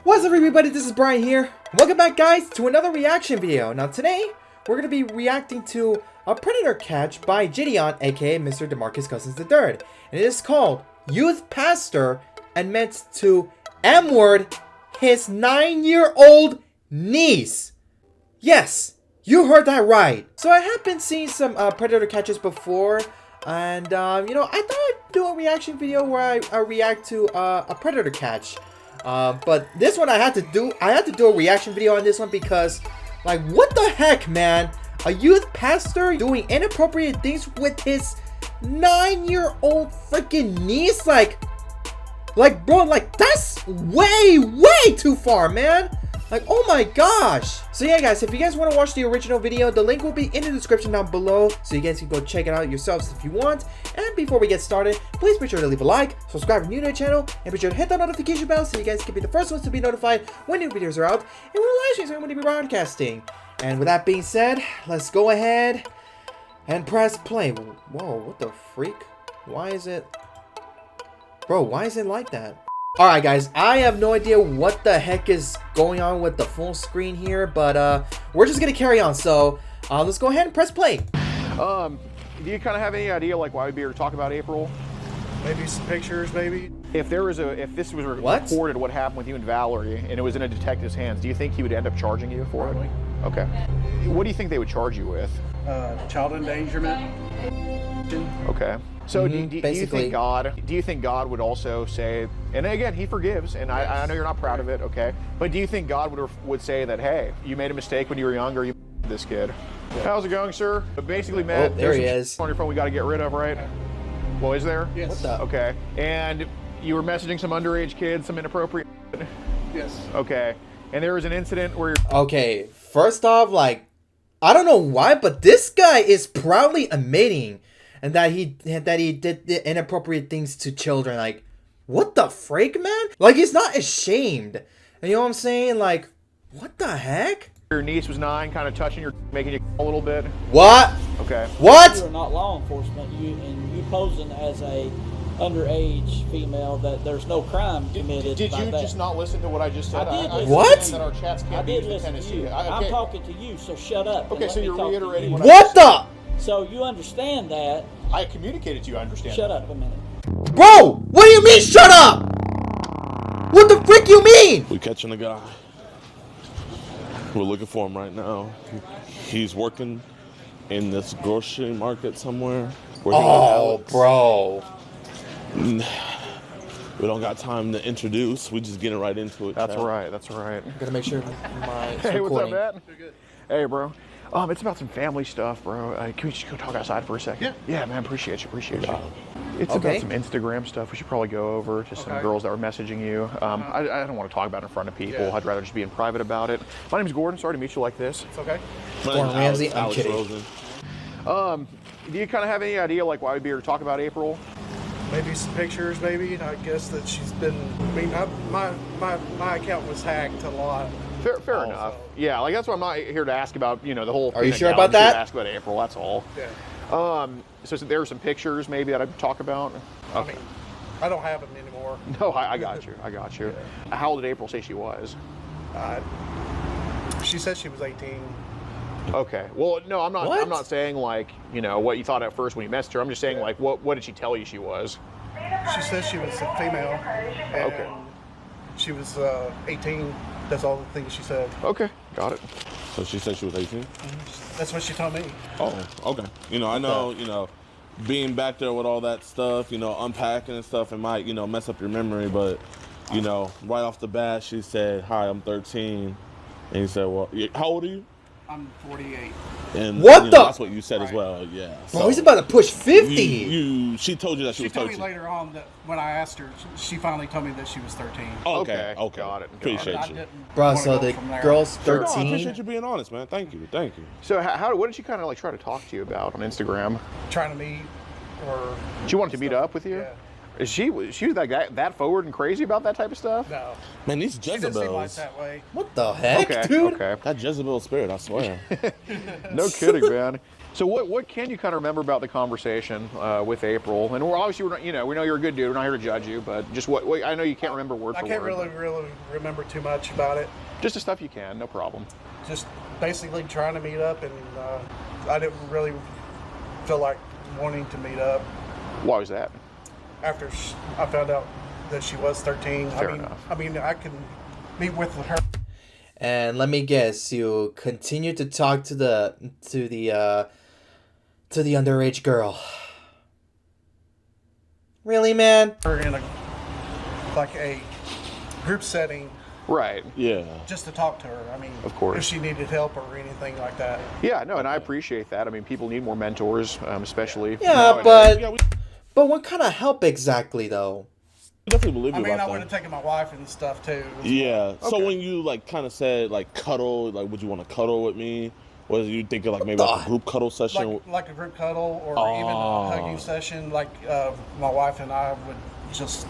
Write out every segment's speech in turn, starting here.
What's up everybody, this is Bryan here. Welcome back guys to another reaction video. Now today, we're going to be reacting to a predatorcatch by JiDion, aka Mr. Demarcus Cousins III. And it is called Youth Pastor and meant to M-word his 9-year-old niece. Yes, you heard that right. So I have been seeing some predator catches before. And, you know, I thought I'd do a reaction video where I react to a predator catch. But this one I had to do a reaction video on this one because, like, what the heck, man? A youth pastor doing inappropriate things with his 9-year-old freaking niece? Like, bro, like, that's way too far, man. Like, oh my gosh. So yeah, guys, if you guys want to watch the original video, the link will be in the description down below, so you guys can go check it out yourselves if you want. And before we get started, please be sure to leave a like, subscribe if you're new to the channel, and be sure to hit that notification bell so you guys can be the first ones to be notified when new videos are out and when live streams are going to be broadcasting. And with that being said, let's go ahead and press play. Whoa, what the freak? Why is it... Bro, why is it like that? Alright guys, I have no idea what the heck is going on with the full screen here, but we're just gonna carry on. So let's go ahead and press play. Do you kind of have any idea like why we'd be here to talk about April? Maybe some pictures, maybe. If this was reported what happened with you and Valerie and it was in a detective's hands, do you think he would end up charging you for it? Okay. What do you think they would charge you with? Child endangerment. Okay. So do you think God would also say, and again, he forgives, and I know you're not proud of it, okay? But do you think God would say that, hey, you made a mistake when you were younger, you this kid? How's it going, sir? But basically, Matt, there he is. On your phone we got to get rid of, right? Well, is there? Yes. What the? Okay. And you were messaging some underage kids, some inappropriate. Yes. Okay. And there was an incident where Okay, first off, like, I don't know why, but this guy is proudly admitting and that he did the inappropriate things to children. Like, what the freak, man? Like, he's not ashamed. You know what I'm saying? Like, what the heck? your niece was 9, kind of touching your, making you a little bit. What? Okay. What? You are not law enforcement. You posing as a underage female that there's no crime committed. Did you just not listen to what I just said? I did. What? That our chats can't I be did used in listen to Tennessee. you. Okay. I'm talking to you, so shut up. Okay, so you're reiterating What the? So you understand that? I communicated to you. I understand. Shut up a minute. Bro, what do you mean shut up? What the frick you mean? We catching a guy. We're looking for him right now. He's working in this grocery market somewhere. Oh, bro. We don't got time to introduce. We just getting right into it. That's Chad. right. That's right. Gotta make sure my Hey, what's up, recording. Matt? Hey, bro. It's about some family stuff, bro. Can we just go talk outside for a second? Yeah. Yeah, man. Appreciate you. It's Okay. about some Instagram stuff we should probably go over. Just some girls that were messaging you. I don't want to talk about it in front of people. Yeah. I'd rather just be in private about it. My name's Gordon. Sorry to meet you like this. It's okay. My Gordon name's Ramsay, I'm Alex kidding. Rosen. Do you kind of have any idea like why we'd be here to talk about April? Maybe some pictures, maybe. I guess that she's been. I mean, my account was hacked a lot. Fair enough. Yeah, like that's why I'm not here to ask about, you know, the whole. Are you thing sure I'm about just here that? to ask about April. That's all. Yeah. So there are some pictures maybe that I'd talk about. I mean, I don't have them anymore. No, I got you. I got you. How old did April say she was? She said she was 18. Okay. Well, no, I'm not. What? I'm not saying like, you know, what you thought at first when you messaged her. I'm just saying like, what did she tell you she was? She said she was a female. And Okay. She was 18. That's all the things she said. Okay, got it. So she said she was 18? That's what she told me. Oh, okay. You know, I know, you know, being back there with all that stuff, you know, unpacking and stuff, it might, you know, mess up your memory, but, you know, right off the bat, she said, hi, I'm 13. And he said, well, how old are you? I'm 48. And What you the- know, that's what you said as well, yeah. Bro, he's about to push 50. She told you that she She was told 13. me later on that when I asked her, she finally told me that she was 13. Oh, Okay, okay. got it. Appreciate I you. didn't Bro, wanna so go the from there. girl's No, I 13. appreciate you being honest, man. Thank you. So what did she kind of like try to talk to you about on Instagram? Trying to meet or. She wanted to meet up with you? Yeah. Is she like that forward and crazy about that type of stuff? No. Man, these She doesn't seem like Jezebels. that way. What the heck, Okay, dude? okay. That Jezebel spirit, I swear. No kidding, man. So what can you kind of remember about the conversation with April? And we're not, we know you're a good dude. We're not here to judge you, but just what I know you can't remember word for word. I can't really remember too much about it. Just the stuff you can, no problem. Just basically trying to meet up, and I didn't really feel like wanting to meet up. Why was that? After I found out that she was 13. Fair enough. I mean, I can meet with her. And let me guess, you continue to talk to the underage girl. Really, man? In a group setting, Right. Yeah. just to talk to her. I mean, Of course. if she needed help or anything like that. Yeah, no, and I appreciate that. I mean, people need more mentors, especially. Yeah, nowadays. Yeah, we but what kind of help exactly, though? definitely believe I you mean, I about would that. have taken my wife and stuff too. Yeah. So Okay. when you like kind of said like cuddle, like would you want to cuddle with me? Was you thinking like maybe like a group cuddle session? Like a group cuddle or Oh. even a hugging session. Like my wife and I would just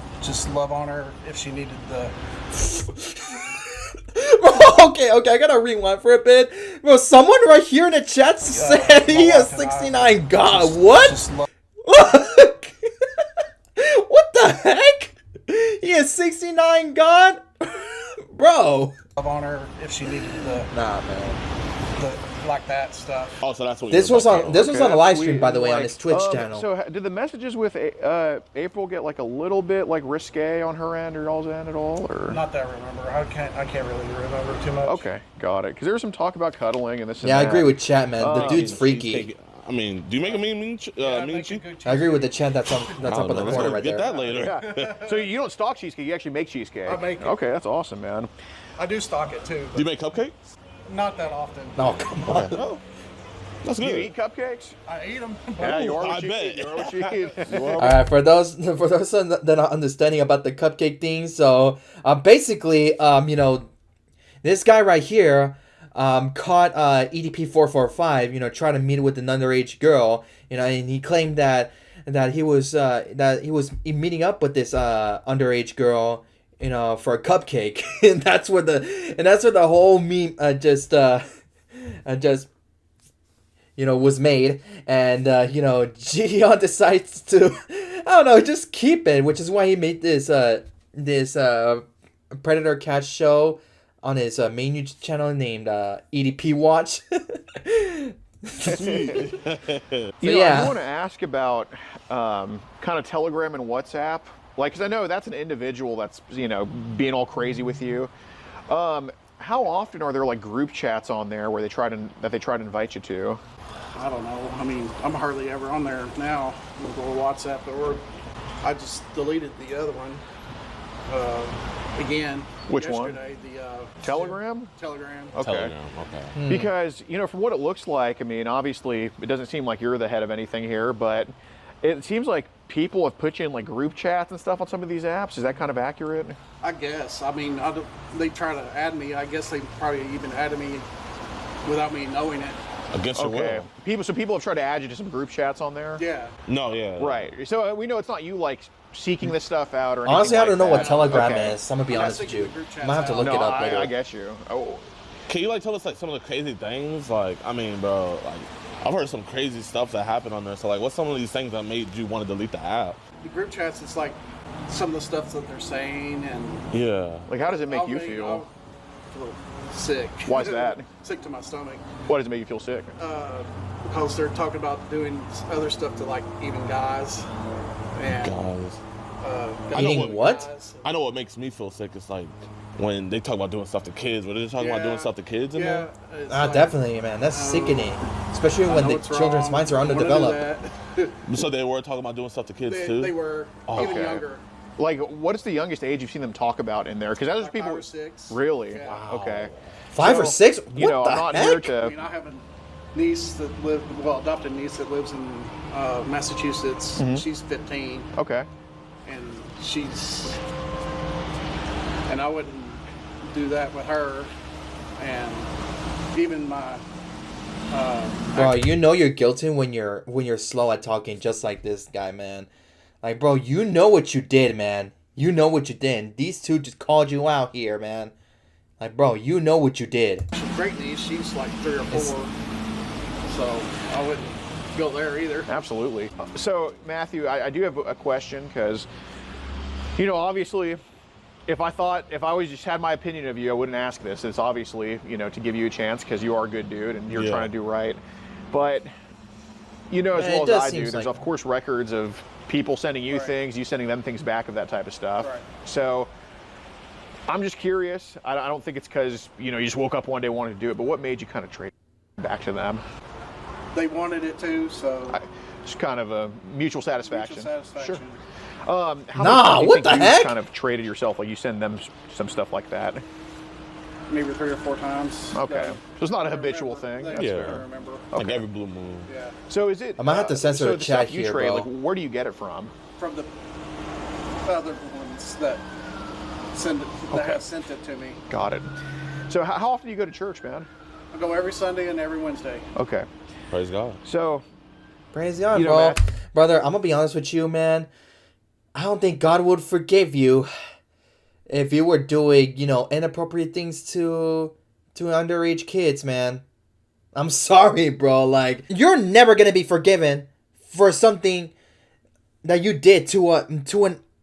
love on her if she needed the. Okay, I gotta rewind for a bit. Bro, someone right here in the chat said my he wife has and I 69 God. just- What? just love- What the heck? He has 69 God? Bro. love on her if she needed the Nah, man. like that stuff. Oh, so that's what This you were was about on to- this was on a that's live stream, weird. by the way, on Like, his Twitch channel. So did the messages with April get like a little bit like risque on her end or y'all's end at all, or? Not that I remember. I can't really remember too much. Okay, got it. Because there was some talk about cuddling and this. Yeah, I and agree that. with chat, man. The dude's She's freaky. taking- I mean, do you make a mean Yeah, mean make a cheek? good I agree with the cheesecake. chat that's up I in don't the know. Let's corner go right get there. that later. Yeah. So you don't stock cheesecake, you actually make cheesecake. I make it. Okay, that's awesome, man. I do stock it too, Do but you make cupcakes? not that often. Oh, come on. Oh, that's Do good. you eat cupcakes? I eat them. Yeah, you are I what you bet. eat. You are what you eat. All right, for those that are understanding about the cupcake thing, so basically, this guy right here caught EDP 445, trying to meet with an underage girl, and he claimed that he was meeting up with this underage girl, for a cupcake, and that's what the whole meme just was made, and JiDion decides to, I don't know, just keep it, which is why he made this predatorcatch show on his main YouTube channel named EDP Watch. I want to ask about kind of Telegram and WhatsApp, like, because I know that's an individual that's being all crazy with you. How often are there like group chats on there where they try to invite you to? I don't know. I mean, I'm hardly ever on there now with WhatsApp, or I just deleted the other one. Again. Which one? yesterday, the Telegram? Telegram. Okay. Telegram, okay. Because, from what it looks like, I mean, obviously, it doesn't seem like you're the head of anything here, but it seems like people have put you in like group chats and stuff on some of these apps. Is that kind of accurate? I guess. I mean, they try to add me. I guess they probably even added me without me knowing it. Against your Okay. will. People have tried to add you to some group chats on there? Yeah. No, yeah. Right. So we know it's not you like seeking this stuff out or anything. Honestly, I don't know like what that. Telegram Okay. is. I'm gonna be I'm honest not with you. thinking the group chat's I might have to out. look No, it up later. I get you. Oh, Can you like tell us like some of the crazy things? Like, I mean, bro, like I've heard some crazy stuff that happened on there. So like, what's some of these things that made you want to delete the app? The group chats, it's like some of the stuff that they're saying, and Yeah. like how does it make I'll you I'll feel? feel sick. Why is that? Sick to my stomach. Why does it make you feel sick? Because they're talking about doing other stuff to like even guys. And Guys. guys Eating and what? guys. I know what makes me feel sick is like when they talk about doing stuff to kids. Were they talking about Yeah. doing stuff to kids in Yeah, there? it's like, Definitely, man. That's sickening, especially I when know the it's children's wrong. minds are I wanna do underdeveloped. that. So they were talking about doing stuff to kids too? They were Oh, even okay. younger. Like, what is the youngest age you've seen them talk about in there? Because those Like people. 5 or 6. Really? Yeah. Wow. Okay. 5 or So, 6? What You know, the I'm not heck? here I to. mean, I have a niece that adopted niece that lives in Massachusetts. Mm-hmm. She's 15, Okay. and I wouldn't do that with her, and even my. Bro, you know you're guilty when you're slow at talking, just like this guy, man. Like, bro, you know what you did, man. You know what you did. And these two just called you out here, man. Like, bro, you know what you did. She's great niece. She's like 3 or 4. So I wouldn't go there either. Absolutely. So, Matthew, I do have a question because, you know, obviously, if I always just had my opinion of you, I wouldn't ask this. It's obviously, you know, to give you a chance because you are a good dude and you're trying to do right. But, you know, as well as I do, there's of course records of people sending you things, you sending them things back of that type of stuff. Right. So I'm just curious. I don't think it's because, you know, you just woke up one day wanting to do it, but what made you kind of trade back to them? They wanted it too, so It's kind of a mutual satisfaction. Mutual satisfaction. Sure. How much what the heck? kind of traded yourself, like you send them some stuff like that? Maybe 3 or 4 times. Okay. So it's not a habitual thing. That's Yeah. what I remember. Like every blue moon. Yeah. So is it? I might have to censor so the chat stuff you here, trade, bro. like, where do you get it from? From the other ones that have sent it to me. Got it. So how often do you go to church, man? I go every Sunday and every Wednesday. Okay. Praise God. So, Praise God, you know, bro. Matt- Brother, I'm gonna be honest with you, man. I don't think God would forgive you if you were doing, you know, inappropriate things to underage kids, man. I'm sorry, bro. Like, you're never gonna be forgiven for something that you did to an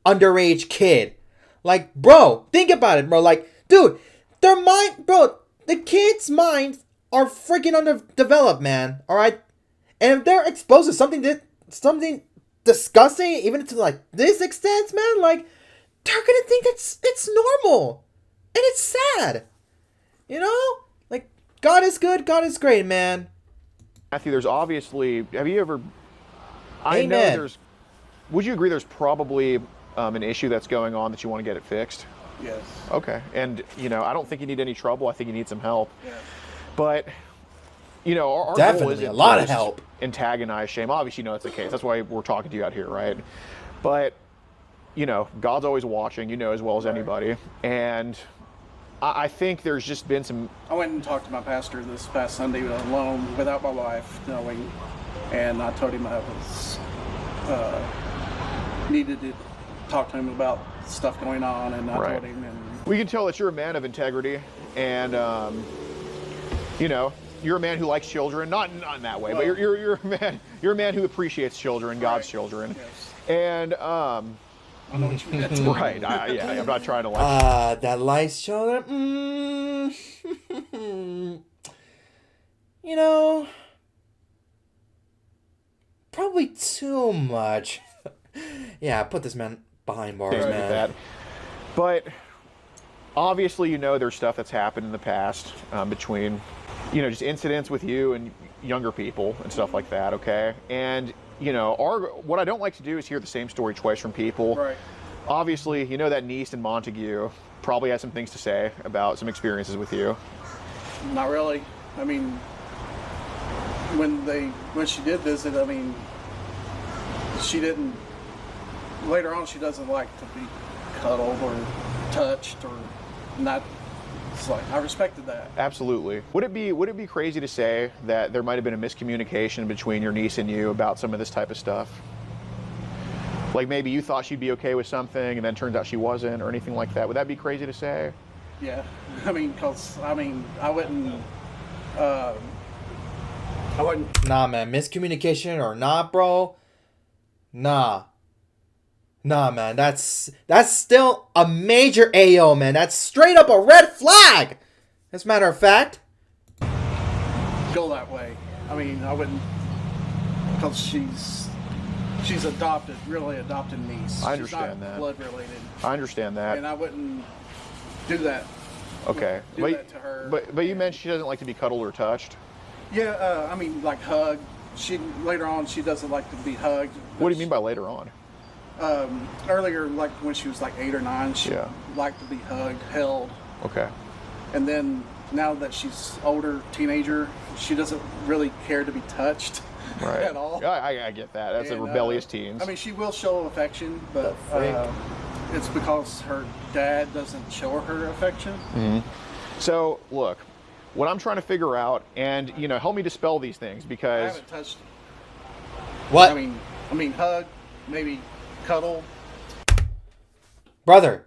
underage kid. Like, bro, think about it, bro. Like, dude, the kids' minds are freaking underdeveloped, man. All right, and if they're exposed to something disgusting, even to like this extent, man, like they're gonna think it's normal, and it's sad. You know, like God is good, God is great, man. Matthew, there's obviously. Have you ever? I know Amen. there's. Would you agree there's probably an issue that's going on that you want to get it fixed? Yes. Okay. And you know, I don't think you need any trouble. I think you need some help. Yeah. But you know, our goal Definitely isn't a lot to of just help. antagonize shame. Obviously, you know that's the case. That's why we're talking to you out here, right? But you know, God's always watching. You know as well as anybody. And I think there's just been some. I went and talked to my pastor this past Sunday alone, without my wife knowing, and I told him I was needed to talk to him about stuff going on, and I told him. And we can tell that you're a man of integrity, and you know, you're a man who likes children, not in that way, but you're a man who appreciates children, God's children, yes. and I know what you meant. right, I'm not trying to like. That likes children. You know, probably too much. Yeah, put this man behind bars, Things like man. that. But obviously, you know, there's stuff that's happened in the past between, you know, just incidents with you and younger people and stuff like that. Okay, and you know, what I don't like to do is hear the same story twice from people. Right. Obviously, you know that niece in Montague probably has some things to say about some experiences with you. Not really. I mean, when she did visit, I mean, she didn't. Later on, she doesn't like to be cuddled or touched or not. It's like I respected that. Absolutely. Would it be crazy to say that there might have been a miscommunication between your niece and you about some of this type of stuff? Like maybe you thought she'd be okay with something and then turns out she wasn't, or anything like that. Would that be crazy to say? Yeah, I mean, I wouldn't. Nah, man, miscommunication or not, bro. Nah, man, that's still a major AO, man. That's straight up a red flag. As a matter of fact. Go that way. I mean, I wouldn't, because she's adopted, really adopted niece. I understand she's not that. blood related, I understand that. and I wouldn't do that. Okay. Do But, that to her. but you mentioned she doesn't like to be cuddled or touched. Yeah, I mean, like hug. Later on, she doesn't like to be hugged. What do you mean by later on? Earlier, like when she was like 8 or 9, she liked to be hugged, held. Okay. And then now that she's older, teenager, she doesn't really care to be touched Right. at all. I get that. That's a And, rebellious teens. I mean, she will show affection, but it's because her dad doesn't show her affection. So, look, what I'm trying to figure out, and, you know, help me dispel these things, I because haven't touched. What? I mean, hug, maybe cuddle. Brother,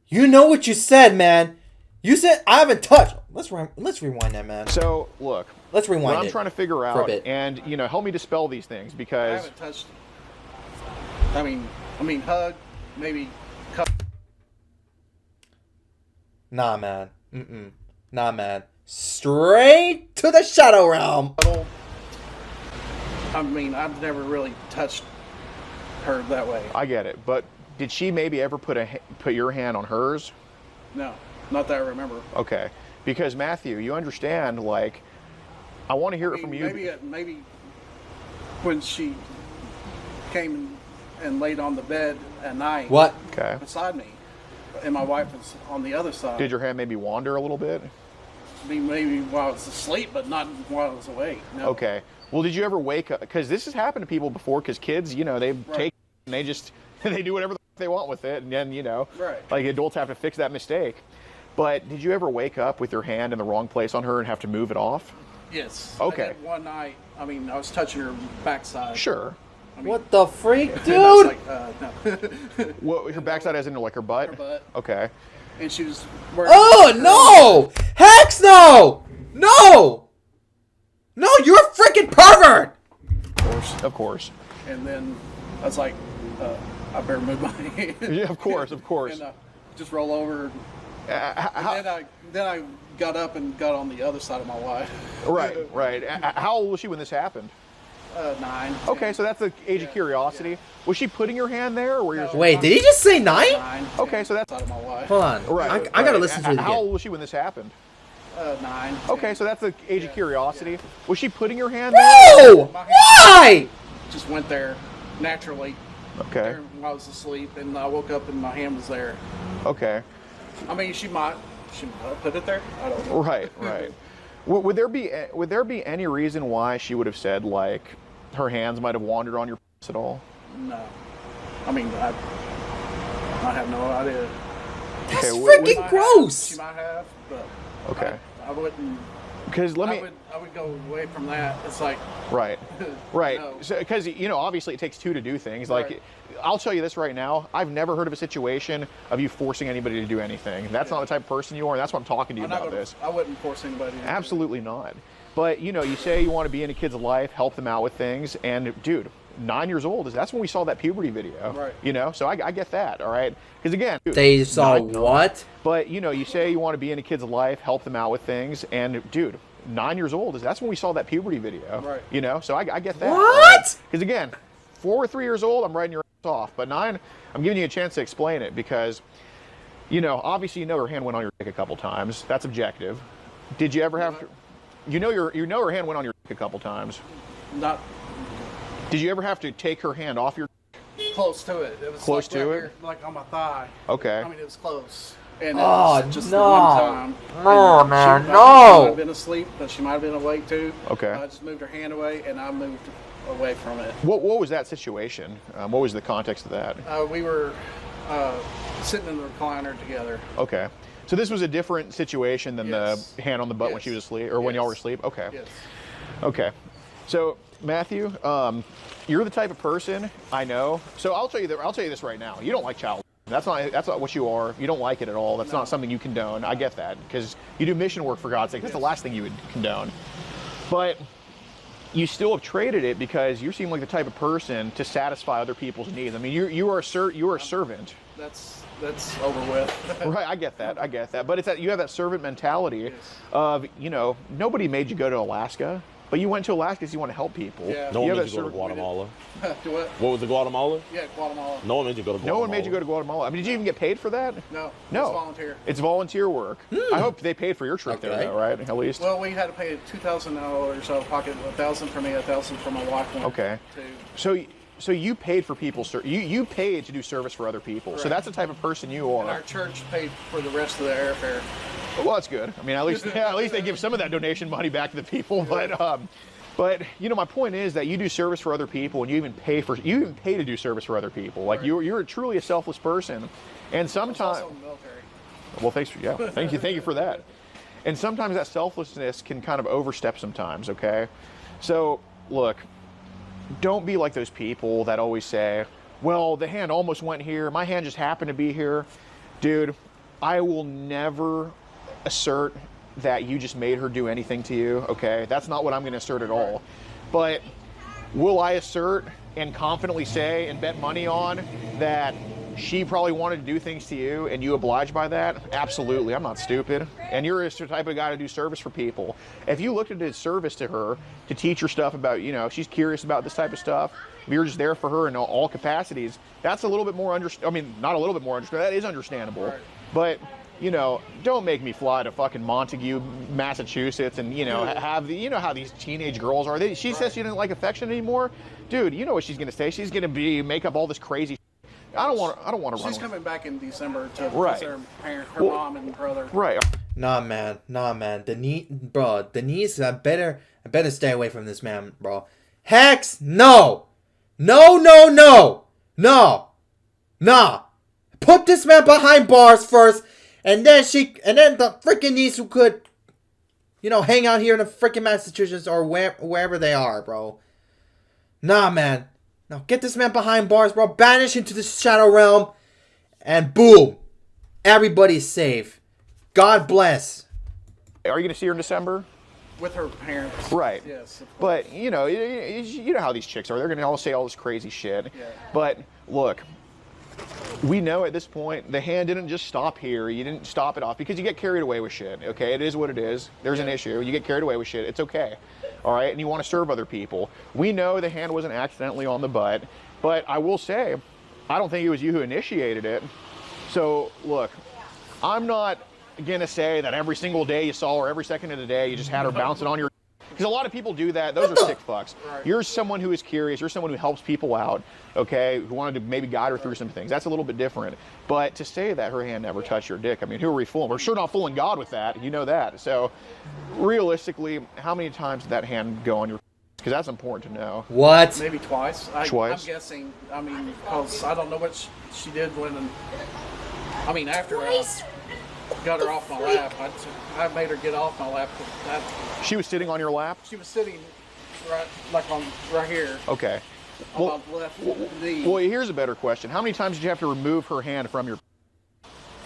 you know what you said, man. You said I haven't touched. Let's rewind that, man. So look, let's rewind what I'm trying to figure out, and help me dispel these things because I haven't touched. I mean, hug, maybe. Nah, man. Nah, man. Straight to the shadow realm. I mean, I've never really touched her that way. I get it, but did she maybe ever put your hand on hers? No, not that I remember. Okay, because Matthew, you understand, like, I want to hear it from you. Maybe when she came and laid on the bed at night. What? Okay. Beside me, and my wife was on the other side. Did your hand maybe wander a little bit? I mean, maybe while I was asleep, but not while I was awake. No. Okay. Well, did you ever wake up? Because this has happened to people before. Because kids, they take and they just they do whatever they want with it, and then like adults have to fix that mistake. But did you ever wake up with your hand in the wrong place on her and have to move it off? Yes. Okay. I did one night. I mean, I was touching her backside. Sure. I mean, what the freak, dude? No. What, her backside as in like her butt? Her butt. Okay. And she was wearing. Oh no! Hex no! No! No, you're a freaking pervert! Of course. And then I was like, I better move my hand. Yeah, of course. And just roll over. And then I got up and got on the other side of my wife. Right. How old was she when this happened? 9. Okay, so that's the age of curiosity. Yeah. Was she putting your hand there, or were you? Wait, did he just say 9? 9. Okay, so that's side of my wife. Hold on. Right. I gotta listen to it again. How old was she when this happened? 9. Okay, so that's the age of curiosity. Yeah. Was she putting your hand there? No! Why? Just went there naturally. Okay. While I was asleep, and I woke up and my hand was there. Okay. I mean, she might have put it there. I don't know. Right. Would there be any reason why she would have said, like, her hands might have wandered on your at all? No. I mean, I have no idea. That's freaking gross. She might have, but okay. I wouldn't. Because I would go away from that. It's like right. No. So because obviously it takes two to do things. Like I'll tell you this right now, I've never heard of a situation of you forcing anybody to do anything. That's not the type of person you are, and that's why I'm talking to you about this. I wouldn't force anybody. Absolutely not. But you say you want to be in a kid's life, help them out with things, and dude, 9 years old that's when we saw that puberty video. Right. So I get that. All right. Because again, dude, they saw what? But you say you want to be in a kid's life, help them out with things, and dude, 9 years old that's when we saw that puberty video. Right. So I get that. What? Because again, 4 or 3 years old, I'm writing your ass off. But 9, I'm giving you a chance to explain it because, obviously her hand went on your dick a couple times. That's objective. Did you ever have to? Her hand went on your dick a couple times. Not. Did you ever have to take her hand off your? Close to it. It was close like to right it, here, like on my thigh. Okay. I mean, it was close. And just no. One time. No, man, She no. might have been asleep, but she might have been awake too. Okay. I just moved her hand away, and I moved away from it. What was that situation? What was the context of that? We were sitting in the recliner together. Okay. So this was a different situation than the hand on the butt when she was asleep, or when y'all were asleep? Okay. Yes. Okay. So, Matthew, you're the type of person I know. So I'll tell you this right now. You don't like child. That's not what you are. You don't like it at all. That's not something you condone. I get that because you do mission work, for God's sake. That's the last thing you would condone. But you still have traded it because you seem like the type of person to satisfy other people's needs. I mean, you are a servant. That's over with. Right, I get that. But it's that you have that servant mentality of, nobody made you go to Alaska, but you went to Alaska because you want to help people. Yeah. No one made you go to Guatemala. Do what? What was it, Guatemala? Yeah, Guatemala. No one made you go to Guatemala. No one made you go to Guatemala. I mean, did you even get paid for that? No. No. It's volunteer. It's volunteer work. I hope they paid for your trip there, though, right? At least. Well, we had to pay $2,000 out of pocket, $1,000 for me, $1,000 for my wife. Okay. So you paid for people. You paid to do service for other people. Correct. So that's the type of person you are. And our church paid for the rest of the airfare. Well, that's good. I mean, at least they give some of that donation money back to the people. But my point is that you do service for other people, and you even pay to do service for other people. Like you're truly a selfless person. And sometimes, also in the military. Well, thank you for that. And sometimes that selflessness can kind of overstep sometimes. Okay, so look, don't be like those people that always say, well, the hand almost went here. My hand just happened to be here. Dude, I will never assert that you just made her do anything to you, okay? That's not what I'm gonna assert at all. But will I assert and confidently say and bet money on that she probably wanted to do things to you and you obliged by that? Absolutely, I'm not stupid. And you're the type of guy to do service for people. If you looked at it as service to her, to teach her stuff about, you know, if she's curious about this type of stuff, if you're just there for her in all capacities, that's a little bit more I mean, not a little bit more understandable, that is understandable. Right. But, you know, don't make me fly to fucking Montague, Massachusetts and, you know, have the, you know how these teenage girls are. She says she doesn't like affection anymore. Dude, you know what she's gonna say. She's gonna make up all this crazy I don't want to run. She's coming back in December to right. visit her mom and brother. Right. Nah, man. Denise, I better stay away from this man, bro. Hex, no. Nah. Put this man behind bars first, and then the freaking niece who could, you know, hang out here in the freaking Massachusetts or wherever they are, bro. Nah, man. Now get this man behind bars, bro. Banish into the shadow realm. And boom. Everybody's safe. God bless. Are you going to see her in December? With her parents. Right. Yes. But, you know how these chicks are. They're going to all say all this crazy shit. Yeah. But, look. We know at this point, the hand didn't just stop here. You didn't stop it off because you get carried away with shit, okay? It is what it is. There's an issue. You get carried away with shit. It's okay, all right? And you want to serve other people. We know the hand wasn't accidentally on the butt, but I will say, I don't think it was you who initiated it. So, look, I'm not going to say that every single day you saw her, every second of the day, you just had her bouncing on your... Because a lot of people do that. Those are sick fucks. Right. You're someone who is curious. You're someone who helps people out, okay, who wanted to maybe guide her through some things. That's a little bit different. But to say that her hand never touched your dick, I mean, who are we fooling? We're sure not fooling God with that. You know that. So realistically, how many times did that hand go on your... Because that's important to know. What? Maybe twice. Twice? I'm guessing. I mean, because I don't know what she did when... I mean, after got her off my lap. I made her get off my lap. She was sitting on your lap? She was sitting right here. Okay. On my left knee. Well, here's a better question. How many times did you have to remove her hand from your...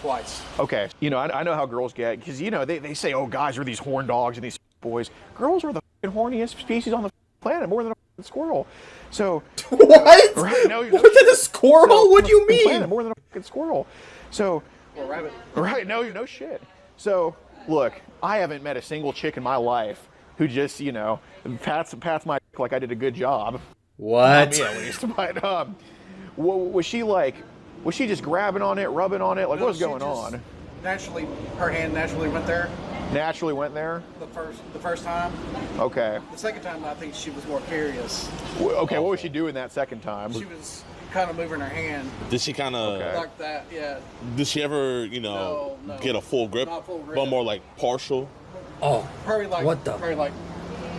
Twice. Okay. You know, I know how girls get, because, you know, they say, oh, guys are these horn dogs and these boys. Girls are the horniest species on the planet, more than a squirrel. So... What? Right? No, more than a squirrel? So, what do you mean? Planet, more than a fucking squirrel. So... Or a rabbit. Right, no shit. So, look, I haven't met a single chick in my life who just, you know, pats my dick like I did a good job. What? Not me, at least. But, was she just grabbing on it, rubbing on it? Like, what was going on? Naturally, her hand naturally went there. Naturally went there? The first time. Okay. The second time, I think she was more curious. Okay, what was she doing that second time? She was kind of moving her hand. Did she kind of... Okay. Like that, yeah. Did she ever, you know, No. get a full grip? Not full grip. But more like partial? Oh. Probably like... What the? Probably like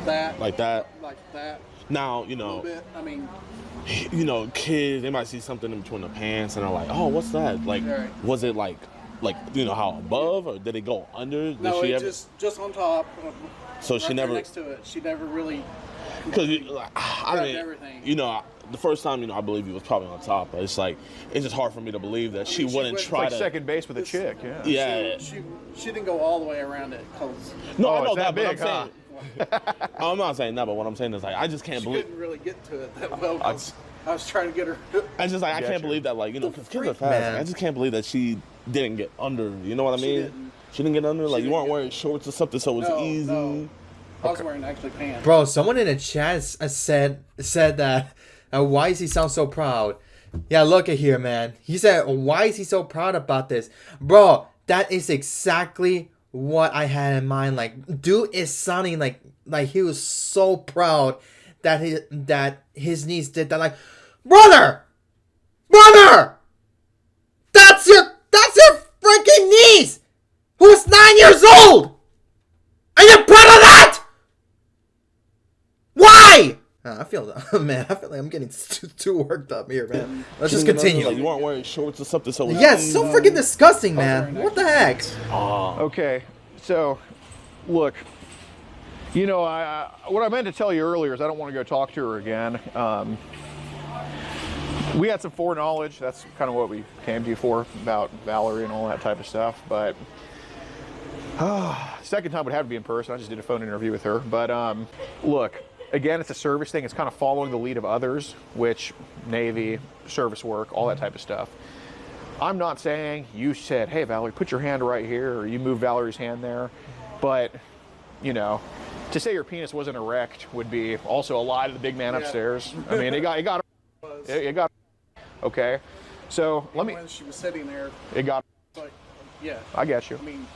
that. Like that? Like that. Now, you A know... little bit. I mean... You know, kids, they might see something in between the pants and they're like, oh, what's that? Like, Right. was it like, you know, how above, or did it go under? Did No, she it ever... just on top. So right she there never... next to it. She never really... Because, I grabbed mean, everything. you know, the first time, you know, I believe he was probably on top, but it's like, it's just hard for me to believe that she wouldn't went try Like to... second base with a chick, yeah. Yeah. She didn't go all the way around it because No, Oh, I know it's that that, but big, I'm saying... I'm not saying that, but what I'm saying is, like, I just can't she believe... couldn't really get to it that well. 'Cause I was trying to get her. I just, like, I can't Gotcha. believe that, like, you know, because kids are freak, fast. man. Like, I just can't believe that she didn't get under, you know what I mean? didn't. She didn't get under? Like, you didn't weren't get- wearing shorts or something, so it was No, easy? no. I was wearing actually pants. Bro, someone in the chat said that, why does he sound so proud? Yeah, look at here, man. He said, why is he so proud about this? Bro, that is exactly what I had in mind. Like, dude is sounding like he was so proud that his niece did that. Like, brother, that's your freaking niece who's 9 years old. Are you proud of that? Why? I feel like I'm getting too worked up here, man. Let's just continue. Like, you weren't wearing shorts or something, so it was Yeah, it's so freaking disgusting, man. What the heck? Okay, so, look, you know, what I meant to tell you earlier is I don't want to go talk to her again. We had some foreknowledge. That's kind of what we came to you for, about Valerie and all that type of stuff. But second time would have to be in person. I just did a phone interview with her. But look, again, it's a service thing. It's kind of following the lead of others, which Navy, service work, all that type of stuff. I'm not saying you said, hey, Valerie, put your hand right here, or you move Valerie's hand there. But, you know, to say your penis wasn't erect would be also a lie to the big man upstairs. I mean, it got okay. So let me. When she was sitting there, it got. Like, yeah. I get you. I mean,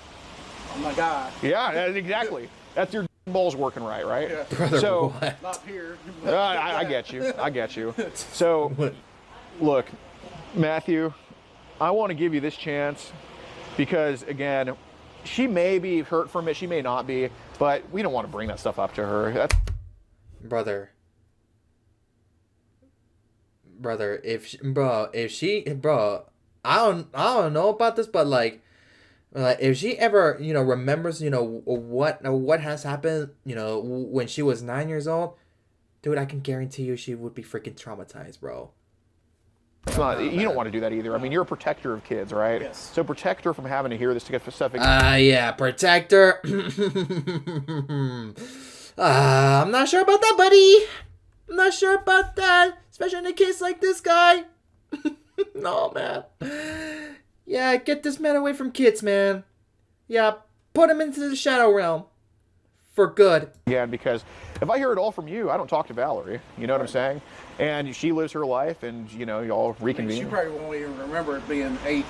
I'm a guy. Yeah, exactly. That's your balls working right? Yeah. Brother, so what? Not here. I get you. I get you. So, look, Matthew, I want to give you this chance because, again, she may be hurt from it. She may not be, but we don't want to bring that stuff up to her. Brother, if she, I don't know about this, but like if she ever, you know, remembers, you know, what has happened, you know, when she was 9 years old, dude, I can guarantee you she would be freaking traumatized, bro. It's not, you don't want to do that either. I mean, you're a protector of kids, right? Yes. So protect her from having to hear this to get stuff. Yeah, protector. I'm not sure about that, buddy. I'm not sure about that, especially in a case like this guy. No, man. Yeah, get this man away from kids, man. Yeah, put him into the shadow realm. For good. Yeah, because if I hear it all from you, I don't talk to Valerie. You know what I'm saying? And she lives her life, and, you know, y'all reconvene. She probably won't even remember it being 8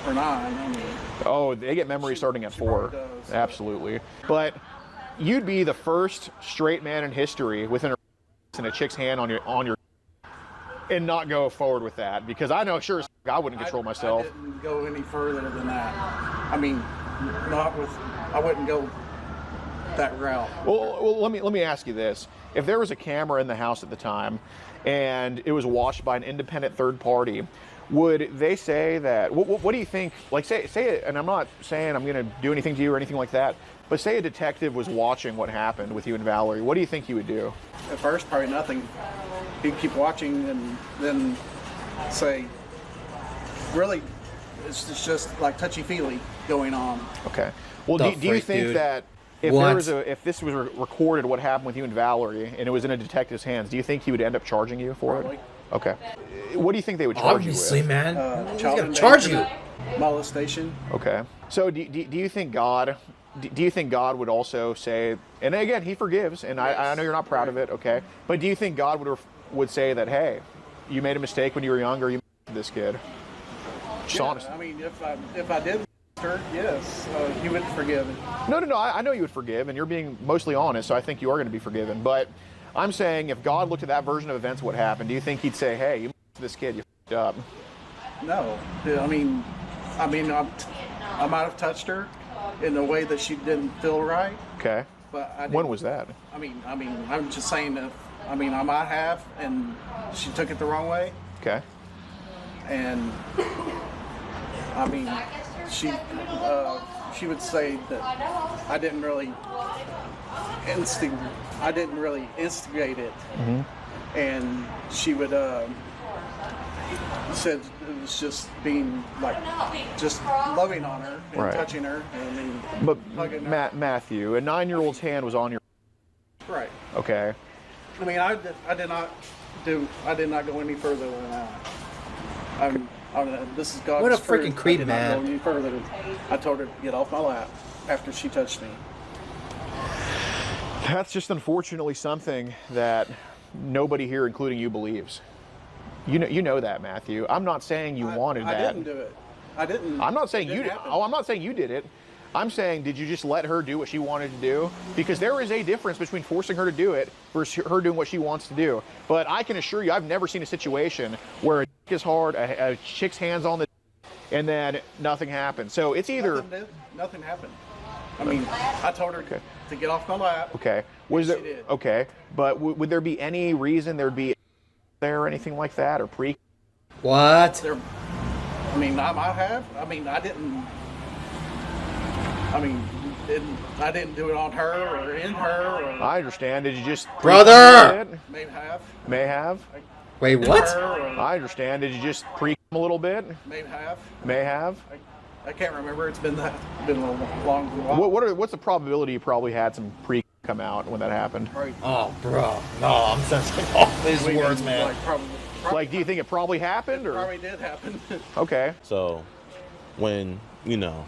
or 9. I mean, oh, they get memory starting at 4. Absolutely. But you'd be the first straight man in history within a chick's hand on your and not go forward with that, because I know sure as I wouldn't control myself. I didn't go any further than that. I mean, I wouldn't go that route. Well, let me ask you this: if there was a camera in the house at the time, and it was watched by an independent third party, would they say that? What do you think? Like, say it, and I'm not saying I'm going to do anything to you or anything like that, but say a detective was watching what happened with you and Valerie. What do you think he would do? At first, probably nothing. He'd keep watching and then say, really, it's just like touchy-feely going on. Okay. Well, do you think dude? that if this was recorded, what happened with you and Valerie, and it was in a detective's hands, do you think he would end up charging you for Probably. it? Okay. What do you think they would charge Obviously, you with? man. He's Child gonna charge you. endangerment, molestation. Okay. So do you think God? Do you think God would also say? And again, He forgives, and I know you're not proud of it. Okay. But do you think God would say that, hey, you made a mistake when you were younger, you this kid? Just Yeah, honest. I mean, if I did her, yes, he would forgive it. No. I know you would forgive, and you're being mostly honest, so I think you are going to be forgiven. But I'm saying, if God looked at that version of events, what happened? Do you think He'd say, hey, you this kid, you f***ed up? No, I mean, I might have touched her in a way that she didn't feel right. Okay. But I didn't. When was that? I mean, I'm just saying that. I mean, I might have, and she took it the wrong way. Okay. And I mean, she would say that I didn't really instigate it, and she would said it was just being like just loving on her and Right. touching her. I mean, But hugging her. Matthew, a 9-year-old's hand was on your. Right. Okay. I mean, I did not go any further than that. This is God's What a truth. freaking creep, I did not man. go any further. I told her to get off my lap after she touched me. That's just unfortunately something that nobody here, including you, believes. You know that, Matthew. I'm not saying you wanted that. I didn't do it. I didn't. I'm not saying you did. happen. Oh, I'm not saying you did it. I'm saying, did you just let her do what she wanted to do? Because there is a difference between forcing her to do it versus her doing what she wants to do. But I can assure you, I've never seen a situation where a dick is hard, a chick's hands on the and then nothing happens. So it's either... Nothing happened. I mean, I told her to get off my lap. Okay. Was She there... did. Okay. But would there be any reason there'd be there or anything like that? Or pre... What? I mean, I might have. I mean, I didn't. I mean, I didn't do it on her or in her. Or I understand. Did you just... Brother! may have. May have? Wait, what? I understand. Did you just pre a little bit? Maybe have. May have. I can't remember. It's been a long. What's the probability you probably had some pre come out when that happened? Right. Oh, bro. No, I'm sensing all these words, man. Like, probably, Like, do you think it probably happened? Or? Probably did happen. Okay. So, when, you know,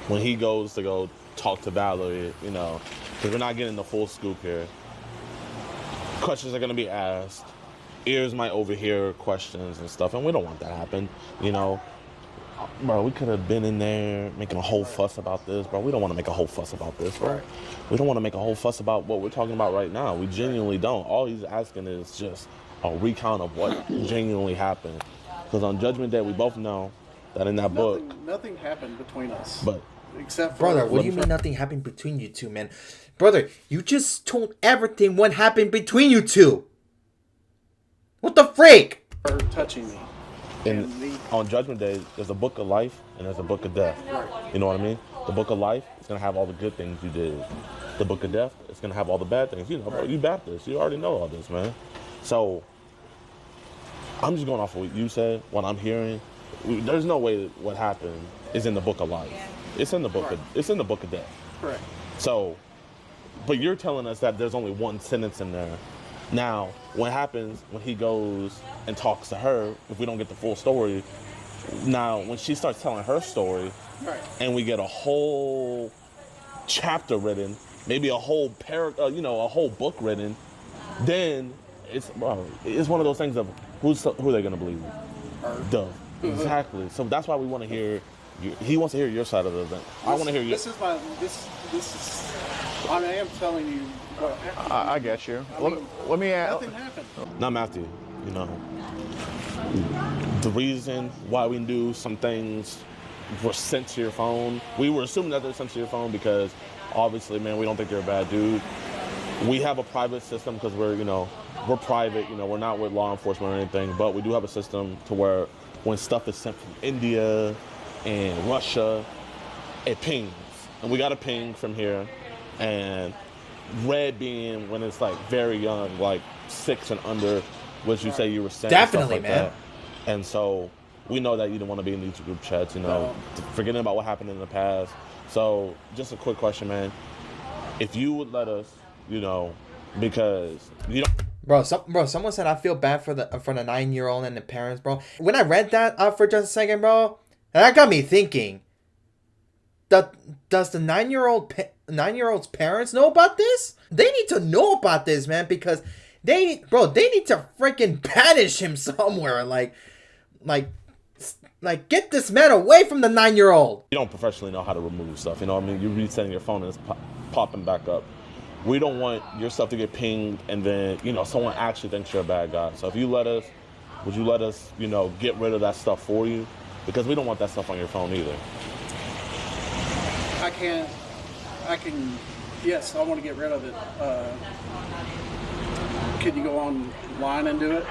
when he goes to go talk to Valerie, you know, because we're not getting the full scoop here, questions are going to be asked. Ears might overhear questions and stuff, and we don't want that to happen, you know. Bro, we could have been in there making a whole fuss about this, bro. We don't want to make a whole fuss about this, bro. Right. We don't want to make a whole fuss about what we're talking about right now. We genuinely don't. All he's asking is just a recount of what genuinely happened. Because on Judgment Day, we both know that in that book... Nothing happened between us. But... Except for... Brother, what do you mean nothing happened between you two, man? Brother, you just told everything what happened between you two. What the freak? Her touching me. On Judgment Day, there's a book of life and there's a book of death. You know what I mean? The book of life is going to have all the good things you did. The book of death is going to have all the bad things. You know, bro, you Baptist. You already know all this, man. So, I'm just going off of what you said, what I'm hearing. There's no way that what happened is in the book of life. It's in the book it's in the book of death. Correct. So, but you're telling us that there's only one sentence in there. Now, what happens when he goes and talks to her, if we don't get the full story, now when she starts telling her story, and we get a whole chapter written, maybe a whole a whole book written, then it's one of those things of who are they gonna believe? Duh. Exactly. So that's why we want to hear. He wants to hear your side of the event. I want to hear you. This is. I am telling you. I get you. Let me ask. Nothing happened. Now, Matthew, you know, the reason why we knew some things were sent to your phone, we were assuming that they're sent to your phone because obviously, man, we don't think you're a bad dude. We have a private system because we're private, we're not with law enforcement or anything, but we do have a system to where when stuff is sent from India and Russia, it pings. And we got a ping from here. And red being when it's like very young, like 6 and under, which you say you were sent. Definitely, and stuff like man. That. And so we know that you didn't want to be in these group chats, forgetting about what happened in the past. So just a quick question, man. If you would let us, because you don't. Bro, someone said I feel bad for the 9-year-old and the parents, bro. When I read that for just a second, bro, that got me thinking. Does the 9-year-old's parents know about this? They need to know about this, man, because they need to freaking banish him somewhere. Like get this man away from the 9-year-old. You don't professionally know how to remove stuff. You know what I mean? You're resetting your phone and it's popping back up. We don't want your stuff to get pinged and then, someone actually thinks you're a bad guy. So if you let us, would you let us, get rid of that stuff for you? Because we don't want that stuff on your phone either. Yes, I want to get rid of it. Could you go online and do it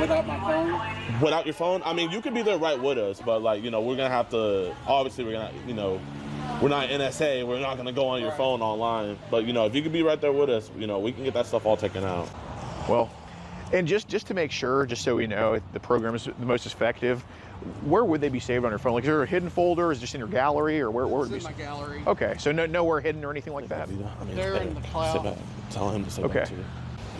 without my phone? Without your phone? I mean, you could be there right with us, but we're going to have to, obviously we're going to, we're not NSA, we're not going to go on your phone online. But, if you could be right there with us, we can get that stuff all taken out. Well, and just to make sure, just so we know, if the program is the most effective, where would they be saved on your phone? Like, is there a hidden folder? Is it just in your gallery? Or where would it be? It's in my gallery. Okay, so nowhere hidden or anything like that? They're in the cloud. Sit back. Tell him to sit back to you.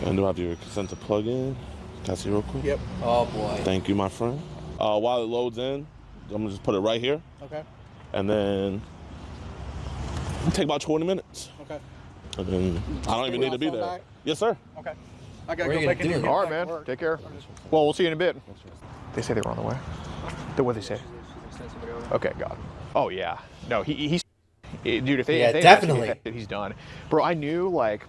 And do I have your consent to plug in? Can I see real quick? Yep. Oh, boy. Thank you, my friend. While it loads in, I'm going to just put it right here. Okay. And then it'll take about 20 minutes. Okay. And then I don't even need to be there. Back? Yes, sir. Okay. I got to What are go you back gonna in do? here. All right, man. Take care. Well, we'll see you in a bit. They say they were on the way. What did they say? Okay, got it. Oh, yeah. No, he's... Dude, if they definitely. He's done. Bro, I knew, when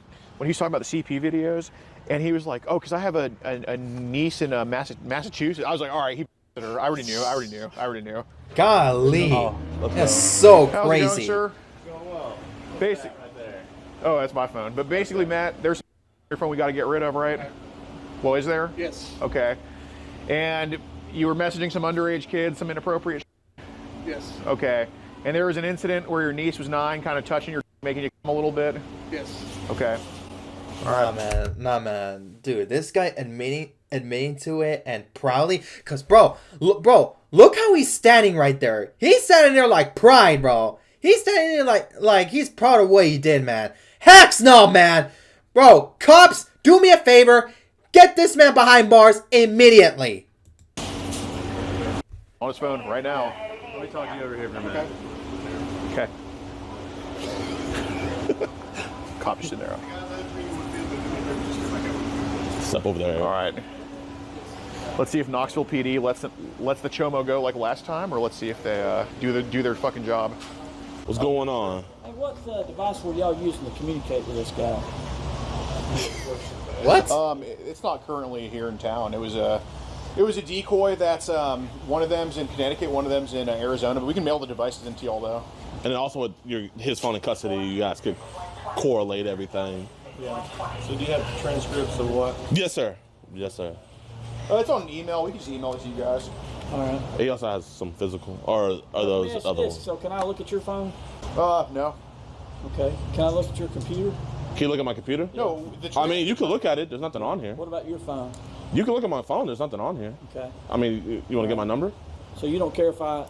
he was talking about the CP videos, and he was like, oh, because I have a niece in Massachusetts. I was like, all right, I already knew. Golly. Oh, That's so How's crazy. it going, sir? Going well. Basic. Oh, that's my phone. But basically, Matt, there's your phone we got to get rid of, right? Well, is there? Yes. Okay. And you were messaging some underage kids, some inappropriate. Yes. Okay. And there was an incident where your niece was 9, kind of touching your, making you come a little bit. Yes. Okay. Nah, man. Dude, this guy admitting admitting to it and proudly. Cause bro, look how he's standing right there. He's standing there like pride, bro. He's standing there like he's proud of what he did, man. Heck no, man. Bro, cops, do me a favor. Get this man behind bars immediately. On his phone right now. Let me talk to you over here for a minute. Okay. Cop just in there. Step over there. All right. Let's see if Knoxville PD lets the Chomo go like last time, or let's see if they do their fucking job. What's going on? Hey, what device were y'all using to communicate with this guy? What? It's not currently here in town. It was a decoy that's one of them's in Connecticut, one of them's in Arizona, but we can mail the devices into y'all though. And then also with his phone in custody, you guys could correlate everything. Yeah. So do you have transcripts of what? Yes, sir. Yes, sir. It's on an email. We can just email it to you guys. All right. He also has some physical, or are those Yes, other yes. ones? So can I look at your phone? No. Okay. Can I look at your computer? Can you look at my computer? No. I mean, you could look at it. There's nothing on here. What about your phone? You can look at my phone. There's nothing on here. Okay. I mean, you want to get my number? So you don't care if I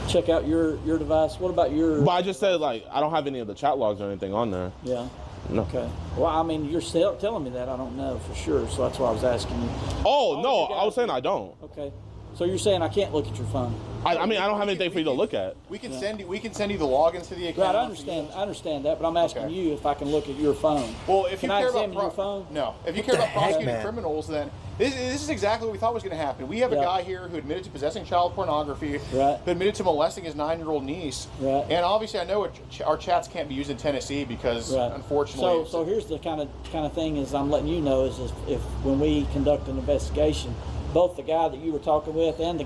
check out your device? What about your? But I just said, like, I don't have any of the chat logs or anything on there. Yeah. No. Okay. Well, I mean, you're still telling me that. I don't know for sure, so that's why I was asking you. Oh, no, I was saying I don't. Okay. So you're saying I can't look at your phone? I mean, I don't have anything for you to look at. We can send you the logins to the account. Right, I understand that, but I'm asking Okay. you if I can look at your phone. Well, if Can you I care examine about your phone? No. If you care about heck, prosecuting man? criminals, then this is exactly what we thought was going to happen. We have a Yeah. guy here who admitted to possessing child pornography, Right. who admitted to molesting his 9-year-old niece. Right. And obviously, I know our chats can't be used in Tennessee because, Right. unfortunately, So here's the kind of thing is I'm letting you know is if when we conduct an investigation, both the guy that you were talking with and you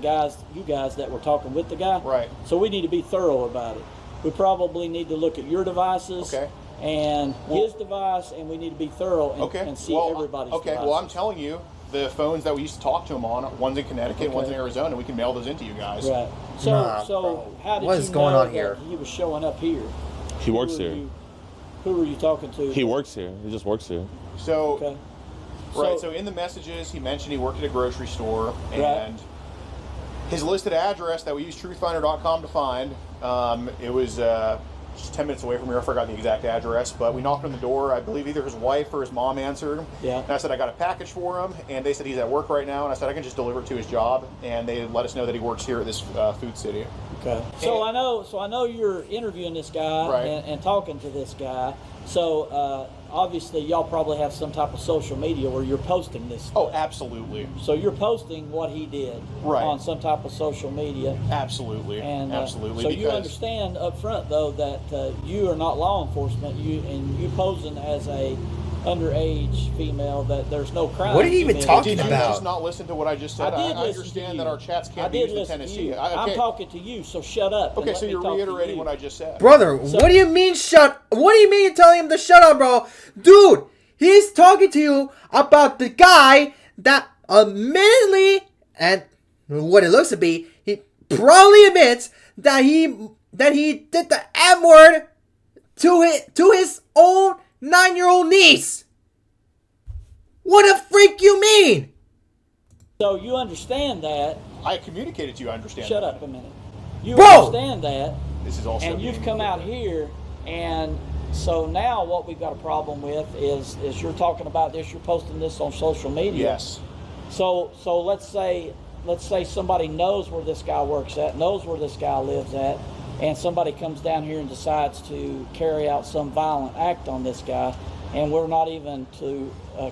guys that were talking with the guy. Right. So we need to be thorough about it. We probably need to look at your devices. Okay. And his device, and we need to be thorough and see everybody's devices. Well, I'm telling you, the phones that we used to talk to him on, one's in Connecticut, Okay. one's in Arizona. We can mail those into you guys. Right. So, Nah, bro. how did What you is going know on that here? he was showing up here? He works Who were here. Who were you talking to? He works here. He just works here. So, Okay. right. So in the messages, he mentioned he worked at a grocery store, and Right. his listed address that we used TruthFinder.com to find, it was just 10 minutes away from here. I forgot the exact address, but we knocked on the door. I believe either his wife or his mom answered. Yeah. And I said I got a package for him, and they said he's at work right now, and I said I can just deliver it to his job, and they let us know that he works here at this food city. Okay. So I know you're interviewing this guy Right. and talking to this guy. So obviously y'all probably have some type of social media where you're posting this. Oh, absolutely. So you're posting what he did Right. on some type of social media. Absolutely. And Absolutely. So because you understand up front though that you are not law enforcement. You posing as a underage female that there's no crime. What are you even committed. talking Did you about? just not listen to what I just said? I did listen to understand you. that our chats I can't be did used in listen to Tennessee. you. Okay. I'm talking to you, so shut up. and Okay, let so me you're talk to reiterating you. what I just said. Brother, So- what do you mean what do you mean you're telling him to shut up, bro? Dude, he's talking to you about the guy that admittedly, and what it looks to be, he probably admits that he did the M word to his own 9-year-old niece. What the freak you mean? So you understand that. I communicated to you. I understand. Shut that. up a minute. You Bro! understand that, This is also. and you've come out here, and so now what we've got a problem with is you're talking about this. You're posting this on social media. Yes. So let's say somebody knows where this guy works at, knows where this guy lives at, and somebody comes down here and decides to carry out some violent act on this guy, and we're not even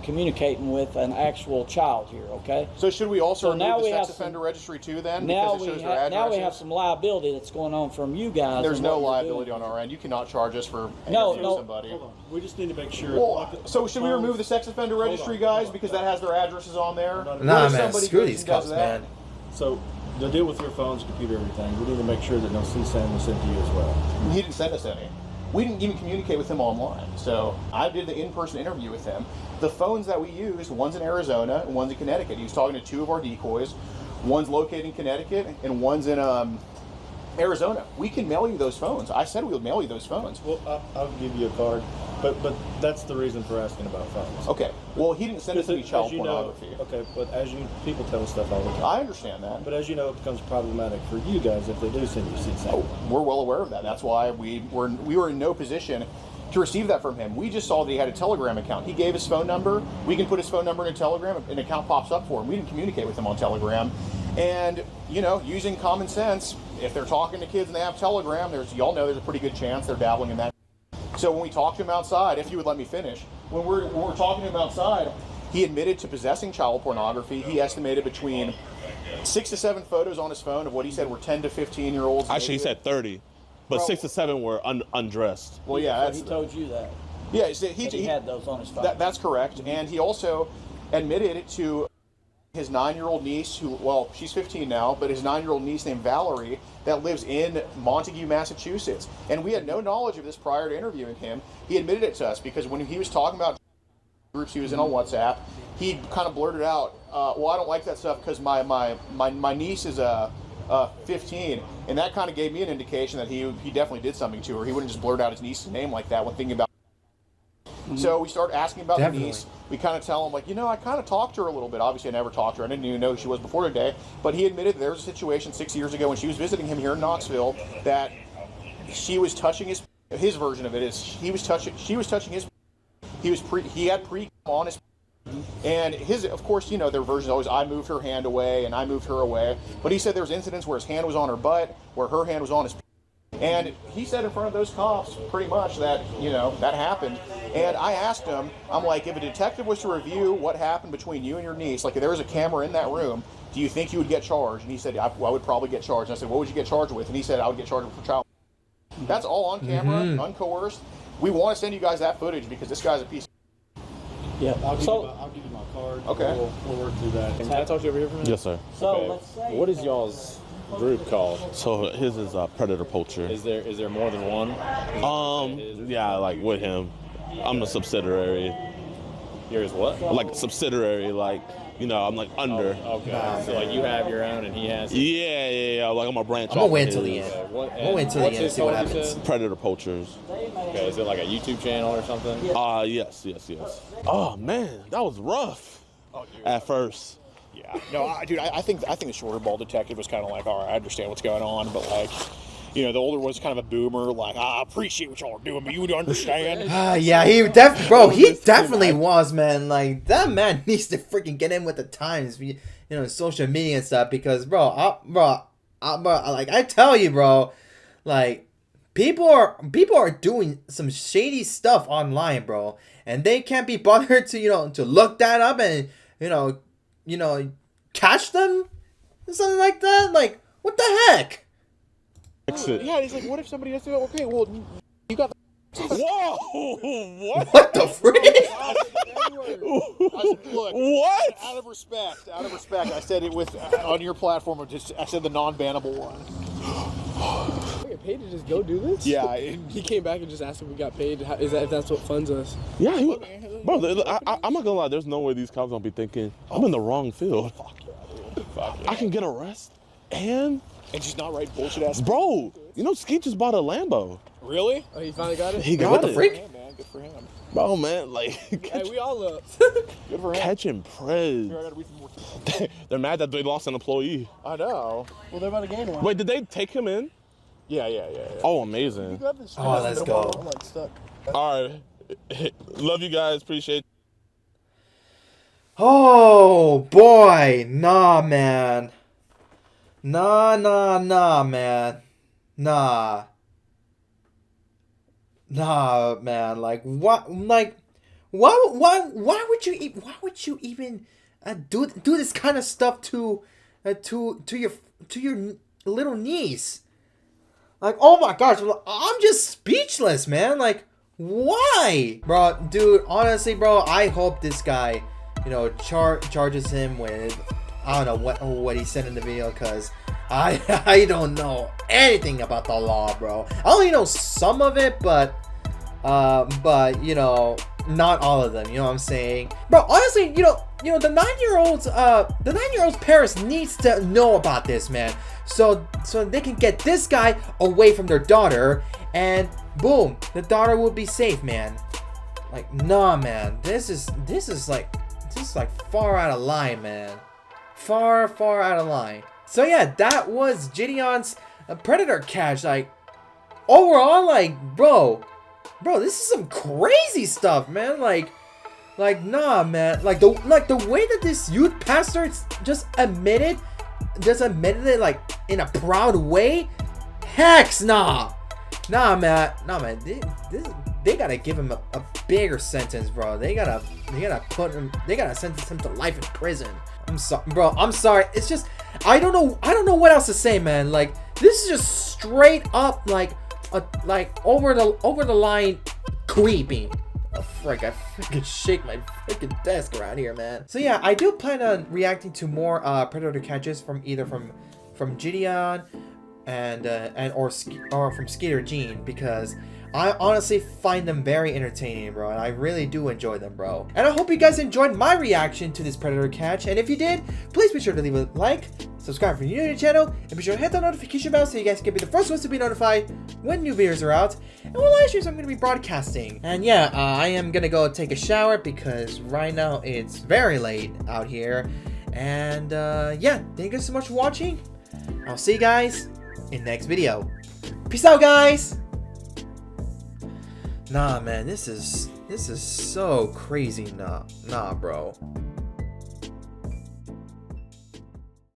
communicating with an actual child here, okay? So should we also So now remove the we sex have offender registry too then? Now Because it we shows their addresses? now we have some liability that's going on from you guys. There's and no what you're liability doing. on our end. You cannot charge us for No, interviewing no. somebody. Hold on. We just need to make sure. Well, so should we remove the sex offender registry, guys, because that has their addresses on there? Nah, What Nah, if man, somebody screw goes these and does cops, that? man. So the deal with your phones, computer, everything. We need to make sure that no CSAM was sent to you as well. He didn't send us any. We didn't even communicate with him online. So I did the in-person interview with him. The phones that we used, one's in Arizona and one's in Connecticut. He was talking to two of our decoys. One's located in Connecticut and one's in Arizona. We can mail you those phones. I said we would mail you those phones. Well, I'll give you a card, but that's the reason for asking about phones. Okay. Well, he didn't send it to me child pornography. Okay, but people tell us stuff all the time. I understand that. But as you know, it becomes problematic for you guys if they do send you seed samples. Oh, we're well aware of that. That's why we were in no position to receive that from him. We just saw that he had a Telegram account. He gave his phone number. We can put his phone number in a Telegram. An account pops up for him. We didn't communicate with him on Telegram. And, you know, using common sense, if they're talking to kids and they have Telegram, y'all know there's a pretty good chance they're dabbling in that. So when we talked to him outside, if you would let me finish, when we're talking to him outside, he admitted to possessing child pornography. He estimated between 6 to 7 photos on his phone of what he said were 10 to 15-year-olds. Actually, he said 30, but 6 to 7 were undressed. Well, yeah, he told you that. Yeah, he had those on his phone. That's correct. And he also admitted to his 9-year-old niece, she's 15 now, but his 9-year-old niece named Valerie that lives in Montague, Massachusetts. And we had no knowledge of this prior to interviewing him. He admitted it to us because when he was talking about groups he was in on WhatsApp, he kind of blurted out, well, I don't like that stuff because my niece is 15. And that kind of gave me an indication that he definitely did something to her. He wouldn't just blurt out his niece's name like that when thinking about. So we start asking about the niece. We kind of tell him, like, you know, I kind of talked to her a little bit. Obviously, I never talked to her. I didn't even know who she was before today. But he admitted there was a situation 6 years ago when she was visiting him here in Knoxville that she was touching his version of it is she was touching his. He had pre on his. And his, of course, you know, their version is always I moved her hand away and I moved her away. But he said there was incidents where his hand was on her butt, where her hand was on his. And he said in front of those cops pretty much that, you know, that happened. And I asked him, I'm like, if a detective was to review what happened between you and your niece, like if there was a camera in that room, do you think you would get charged? And he said, I would probably get charged. And I said, what would you get charged with? And he said, I would get charged with child. That's all on camera, uncoerced. We want to send you guys that footage because this guy's a piece of. Yeah. I'll give you my card. Okay. We'll work through that. Can I talk to you over here for a minute? Yes, sir. So let's say. What is y'all's group called? So his is Predator Poacher. Is there more than one? Yeah, like with him. I'm a subsidiary. Yours what? Like subsidiary, like, you know, I'm like under. Oh, okay. So like you have your own and he has. Yeah. Like I'm a branch. I'm gonna wait until the end. I'm gonna wait until the end and see what happens. Predator Poachers. Okay, is it like a YouTube channel or something? Yes. Oh man, that was rough. At first. Yeah. No, dude, I think the shorter ball detective was kind of like, all right, I understand what's going on, but like, you know, the older was kind of a boomer, like, I appreciate what y'all are doing, but you would understand. Yeah, he definitely was, man. Like, that man needs to freaking get in with the times, you know, social media and stuff, because, bro, like, I tell you, bro, like, people are doing some shady stuff online, bro, and they can't be bothered to, you know, to look that up and, you know, catch them, something like that. Like, what the heck? Yeah, he's like, what if somebody does do it? Okay, well, you got the. Whoa! What the frick? I said, look, What? Out of respect, I said it with on your platform. I said the non-bannable one. We get paid to just go do this? Yeah, He came back and just asked if we got paid. If that's what funds us? Yeah, bro. I'm not gonna lie. There's no way these cops gonna be thinking I'm in the wrong field. Fuck yeah. I can get arrested and just not write bullshit ass. bro. You know, Skeet just bought a Lambo. Really? Oh, he finally got it? He got What the it. freak? Yeah, man, good for him. Bro, man, like Hey, we all up. Good for him. catching prez. Here, I gotta read some more. They're mad that they lost an employee. I know. Well, they're about to gain one. Wait, did they take him in? Yeah. Oh, amazing. Oh, let's go. I'm like stuck. All right. Love you guys. Appreciate. Oh boy, nah, man. Nah, man. Nah, man. Like what? Like why would you even do this kind of stuff to your little niece? Like, oh my gosh, I'm just speechless, man. Like, why, bro? Dude, honestly, bro, I hope this guy, you know, charges him with, I don't know what he said in the video, because I don't know anything about the law, bro. I only know some of it, but you know, not all of them, you know what I'm saying? Bro, honestly, you know, the 9-year-old's parents needs to know about this, man. So they can get this guy away from their daughter, and boom, the daughter will be safe, man. Like, nah, man. This is like far out of line, man. Far out of line. So yeah, that was JiDion's predator catch. Like, overall, like, bro, this is some crazy stuff, man. Like, nah, man. Like the way that this youth pastor just admitted it, like, in a proud way. Heck, nah, man. They gotta give him a bigger sentence, bro. They gotta sentence him to life in prison. I'm sorry, bro. I'm sorry. It's just, I don't know what else to say, man. Like, this is just straight up like over the line creepy. Oh, frick, I freaking shake my freaking desk around here, man. So yeah, I do plan on reacting to more predator catches from JiDion or from Skater Gene, because I honestly find them very entertaining, bro, and I really do enjoy them, bro. And I hope you guys enjoyed my reaction to this predator catch, and if you did, please be sure to leave a like, subscribe if you're new to the channel, and be sure to hit the notification bell so you guys can be the first ones to be notified when new videos are out, and what live streams I'm going to be broadcasting. And yeah, I am going to go take a shower because right now it's very late out here, and yeah, thank you guys so much for watching. I'll see you guys in the next video. Peace out, guys! Nah, man, this is so crazy. Nah, bro.